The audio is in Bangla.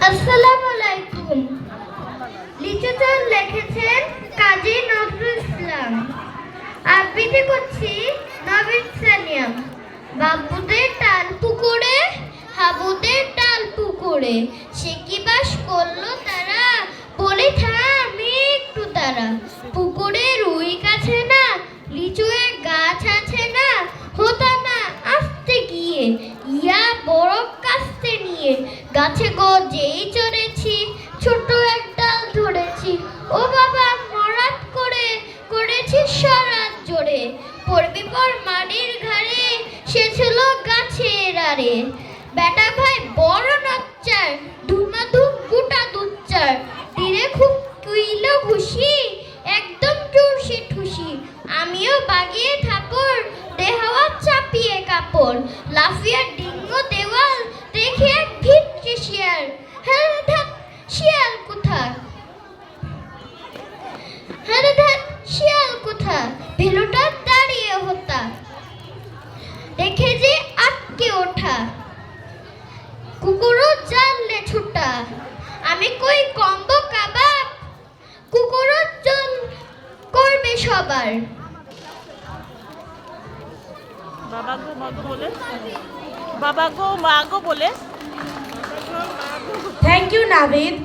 আসসালামু আলাইকুম। লিচুচন লিখেছেন কাজী নজরুল ইসলাম। আবৃত্তি করছি নবীন সানিয়া। বাবুদের টাল পুকুরে, হাবুদের টাল পুকুরে, সে কি বাস করলো তারা, বলে থাম একটু তারা। পুকুরে রুই কাছে না, লিচুয়ের গাছ আছে না, হতা না আসতে গিয়ে ইয়া বরফ কাস্তে নিয়ে। গাছে গো যেই চড়েছি, ছোট এক ডাল ধরেছি, ও বাবা মরাত করে করেছি সরাত জোরে। পড়বি পর মাটির ঘাড়ে, সে ছিল গাছের আড়ে। বেটা ভাই বড় নচ্চার, ধুমাধুম গোটা দুচ্চার, তীরে খুব কুইল ঘুষি, একদম টুসি ঠুসি। আমিও বাগিয়ে থাপড়, দেহাওয়া চাপিয়ে কাপড়, লাফিয়ে ডিঙ্গ দেওয়াল, দেখে এক ভিটকে শিয়াল। হ্যাঁ ধ্যাত শিয়াল কোথা, হ্যাঁ ধ্যাত শিয়াল কোথা, ভেলুটা দাঁড়িয়ে হতা, দেখে যে আটকে ওঠা। কুকুরও জানলে ছুটা, আমি কই কম্বো কাবাব, কুকুরও জল করবে সবার। বাবা গো মা গো বলে, বাবা গো মা গো বলে। Thank you Navid.